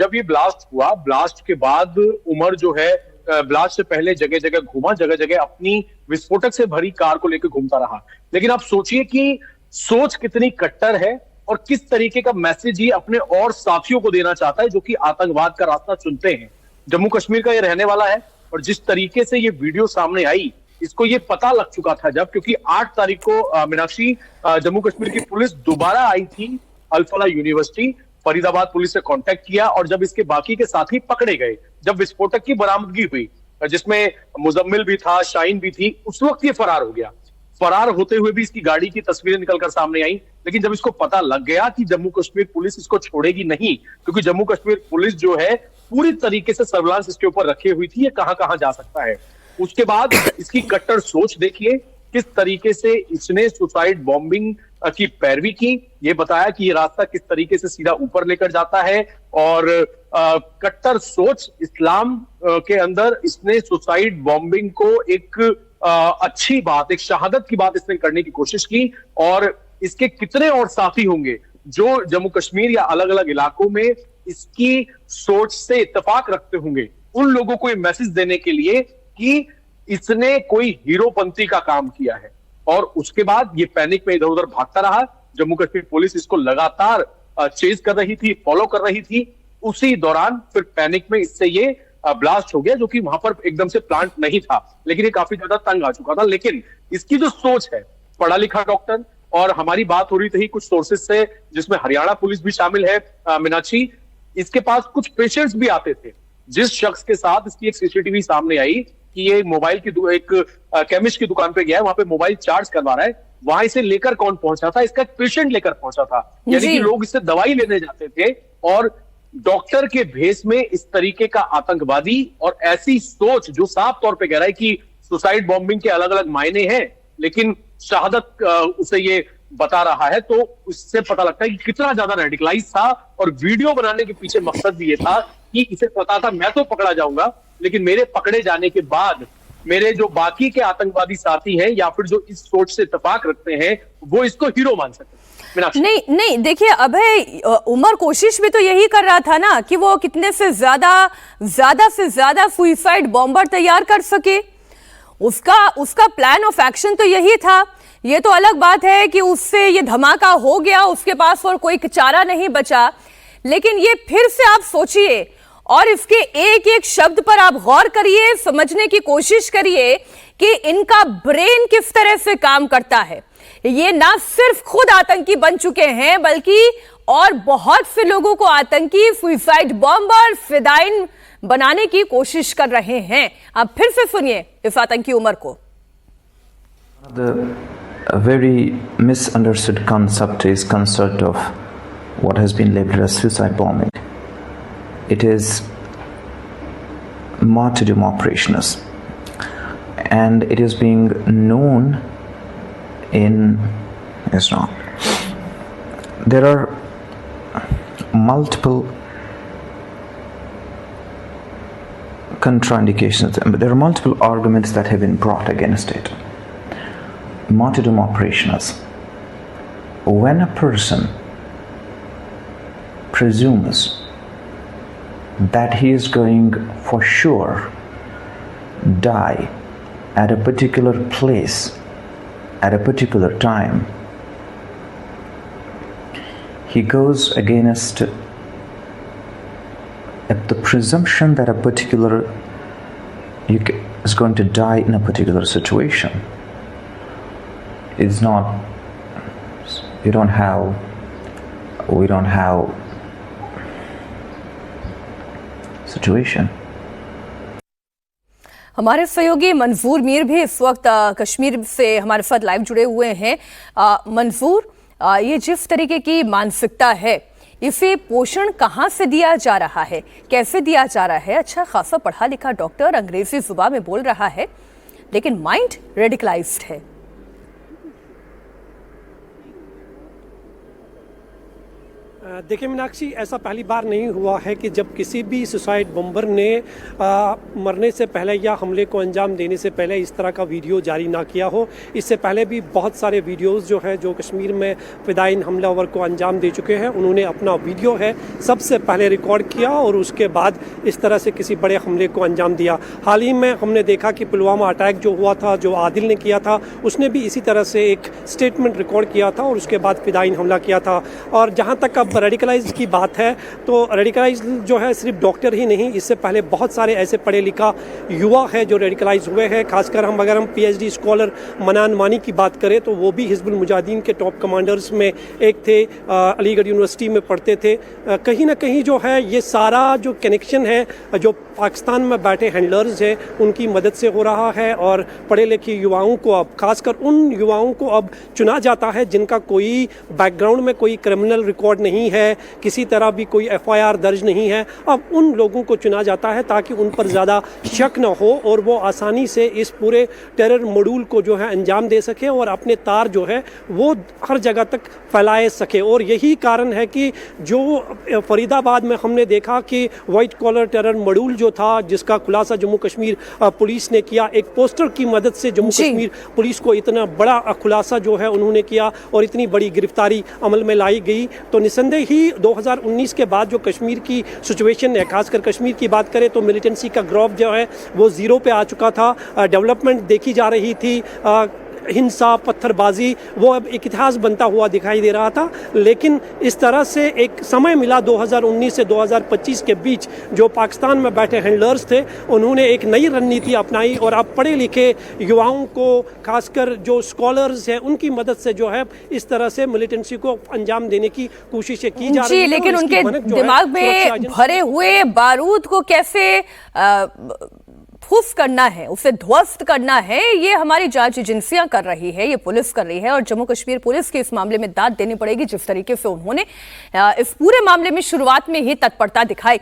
जब ये ब्लास्ट हुआ, ब्लास्ट के बाद उमर जो है ब्लास्ट से पहले जगह जगह घूमा, जगह जगह अपनी विस्फोटक से भरी कार को लेकर घूमता रहा। लेकिन आप सोचिए कि सोच कितनी कट्टर है और किस तरीके का मैसेज ये अपने और साथियों को देना चाहता है जो कि आतंकवाद का रास्ता चुनते हैं। जम्मू कश्मीर का ये रहने वाला है और जिस तरीके से ये वीडियो सामने आई, इसको ये पता लग चुका था जब, क्योंकि 8 तारीख को मीनाक्षी जम्मू कश्मीर की पुलिस दोबारा आई थी अल-फलाह यूनिवर्सिटी, फरीदाबाद पुलिस से कांटेक्ट किया और जब इसके बाकी के साथी पकड़े गए, जब विस्फोटक की बरामदगी हुई जिसमें मुजम्मिल भी था, शाहीन भी थी, उस वक्त ये फरार हो गया। फरार होते हुए भी इसकी गाड़ी की तस्वीरें निकलकर सामने आई। लेकिन जब इसको पता लग गया कि जम्मू कश्मीर पुलिस इसको छोड़ेगी नहीं, क्योंकि जम्मू कश्मीर पुलिस जो है पूरी तरीके से सर्विलांस इसके ऊपर रखे हुई थी, ये कहां कहां जा सकता है। उसके बाद इसकी कट्टर सोच देखिए, किस तरीके से इसने सुसाइड बॉम्बिंग की पैरवी की। ये बताया कि ये रास्ता किस तरीके से सीधा ऊपर लेकर जाता है और कट्टर सोच इस्लाम के अंदर इसने सुसाइड बॉम्बिंग को एक अच्छी बात, एक शहादत की बात इसने करने की कोशिश की। और इसके कितने और साथी होंगे जो जम्मू कश्मीर या अलग अलग इलाकों में इसकी सोच से इत्तेफाक रखते होंगे, उन लोगों को ये मैसेज देने के लिए कि इसने कोई हीरोपंती का काम किया है। और उसके बाद ये पैनिक में इधर उधर भागता रहा। जम्मू कश्मीर पुलिस इसको लगातार चेज कर रही थी, फॉलो कर रही थी। उसी दौरान फिर पैनिक में इससे ये ब्लास्ट हो गया, जो कि वहां पर एकदम से प्लांट नहीं था, लेकिन ये काफी ज्यादा तंग आ चुका था। लेकिन इसकी जो सोच है, पढ़ा लिखा डॉक्टर, और हमारी बात हो रही थी कुछ सोर्सेज से जिसमें हरियाणा पुलिस भी शामिल है मीनाक्षी, इसके पास कुछ पेशेंट्स भी आते थे। जिस शख्स के साथ इसकी एक सीसीटीवी सामने आई कि ये मोबाइल की एक केमिस्ट की दुकान पे गया है, वहां पे मोबाइल चार्ज करवा रहा है, वहां इसे लेकर कौन पहुंचा था? इसका एक पेशेंट लेकर पहुंचा था। यानी कि लोग इससे दवाई लेने जाते थे और डॉक्टर के भेष में इस तरीके का आतंकवादी और ऐसी सोच जो साफ तौर पे कह रहा है कि सुसाइड बॉम्बिंग के अलग अलग मायने हैं, लेकिन शहादत उसे ये बता रहा है। तो उससे पता लगता है कि कितना ज्यादा रेडिकलाइज था। और वीडियो बनाने के पीछे मकसद भी ये था कि इसे पता था मैं तो पकड़ा जाऊंगा, लेकिन मेरे पकड़े जाने के बाद मेरे जो बाकी के आतंकवादी साथी हैं या फिर जो इस सोच से इत्तेफाक रखते हैं, वो इसको हीरो मान सकते हैं। नहीं देखिए अभय, उमर कोशिश भी तो यही कर रहा था ना कि वो कितने से ज्यादा सुसाइड बॉम्बर तैयार कर सके। उसका प्लान ऑफ एक्शन तो यही था। ये तो अलग बात है कि उससे ये धमाका हो गया, उसके पास और कोई चारा नहीं बचा। लेकिन ये फिर से आप सोचिए और इसके एक एक शब्द पर आप गौर करिए, समझने की कोशिश करिए कि इनका ब्रेन किस तरह से काम करता है। ये ना सिर्फ खुद आतंकी बन चुके हैं, बल्कि और बहुत से लोगों को आतंकी, सुसाइड बॉम्बर, फिदाइन बनाने की कोशिश कर रहे हैं। आप फिर से सुनिए इस आतंकी उमर को। A very misunderstood concept is concept of what has been labeled as suicide bombing. It is martyrdom operations, and it is being known in Islam. There are multiple contraindications, but there are multiple arguments that have been brought against it. Martyrdom operations: when a person presumes that he is going for sure die at a particular place at a particular time, he goes against the presumption that a particular is going to die in a particular situation. It's not, we don't have situation. हमारे सहयोगी मंजूर मीर भी इस वक्त कश्मीर से हमारे साथ live जुड़े हुए हैं। मंजूर, ये जिस तरीके की मानसिकता है, इसे पोषण कहाँ से दिया जा रहा है, कैसे दिया जा रहा है? अच्छा खासा पढ़ा लिखा डॉक्टर अंग्रेजी जुबान में बोल रहा है, लेकिन माइंड रेडिकलाइज्ड है। देखिए मीनाक्षी, ऐसा पहली बार नहीं हुआ है कि जब किसी भी सुसाइड बम्बर ने मरने से पहले या हमले को अंजाम देने से पहले इस तरह का वीडियो जारी ना किया हो। इससे पहले भी बहुत सारे वीडियोस जो है जो कश्मीर में फिदायीन हमलावर को अंजाम दे चुके हैं, उन्होंने अपना वीडियो है सबसे पहले रिकॉर्ड किया और उसके बाद इस तरह से किसी बड़े हमले को अंजाम दिया। हाल ही में हमने देखा कि पुलवामा अटैक जो हुआ था, जो आदिल ने किया था, उसने भी इसी तरह से एक स्टेटमेंट रिकॉर्ड किया था और उसके बाद फिदायीन हमला किया था। और जहाँ तक अब रेडिकलाइज की बात है तो रेडिकलाइज जो है सिर्फ डॉक्टर ही नहीं, इससे पहले बहुत सारे ऐसे पढ़े लिखा युवा है जो रेडिकलाइज हुए हैं। खासकर अगर हम PhD स्कॉलर मनान मानी की बात करें तो वो भी हिजबुल मुजाहिदीन के टॉप कमांडर्स में एक थे, अलीगढ़ यूनिवर्सिटी में पढ़ते थे। कहीं ना कहीं जो है ये सारा जो कनेक्शन है जो पाकिस्तान में बैठे हैंडलर्स हैं उनकी मदद से हो रहा है और पढ़े लिखे युवाओं को अब, खासकर उन युवाओं को अब चुना जाता है जिनका कोई बैकग्राउंड में कोई क्रिमिनल रिकॉर्ड नहीं है, किसी तरह भी कोई FIR दर्ज नहीं है। अब उन लोगों को चुना जाता है ताकि उन पर ज़्यादा शक न हो और वो आसानी से इस पूरे टेरर मॉड्यूल को जो है अंजाम दे सके और अपने तार जो है वो हर जगह तक फैलाए सके। और यही कारण है कि जो फरीदाबाद में हमने देखा कि वाइट कॉलर टेरर मॉड्यूल जो था, जिसका खुलासा जम्मू कश्मीर पुलिस ने किया, एक पोस्टर की मदद से जम्मू कश्मीर पुलिस को इतना बड़ा खुलासा जो है उन्होंने किया और इतनी बड़ी गिरफ्तारी अमल में लाई गई। तो निसंदेह ही 2019 के बाद जो कश्मीर की सिचुएशन है, खासकर कश्मीर की बात करें तो मिलिटेंसी का ग्राफ जो है वो जीरो पे आ चुका था। डेवलपमेंट देखी जा रही थी, हिंसा, पत्थरबाजी, वो अब एक इतिहास बनता हुआ दिखाई दे रहा था। लेकिन इस तरह से एक समय मिला 2019 से 2025 के बीच, जो पाकिस्तान में बैठे हैंडलर्स थे उन्होंने एक नई रणनीति अपनाई और अब पढ़े लिखे युवाओं को, खासकर जो स्कॉलर्स हैं, उनकी मदद से जो है इस तरह से मिलिटेंसी को अंजाम देने की कोशिशें की जा रही है। लेकिन उनके दिमाग में भरे हुए बारूद को कैसे फूस करना है, उसे ध्वस्त करना है, ये हमारी जांच एजेंसियां कर रही है, ये पुलिस कर रही है। और जम्मू कश्मीर पुलिस के इस मामले में दाद देनी पड़ेगी, जिस तरीके से उन्होंने इस पूरे मामले में शुरुआत में ही तत्परता दिखाई।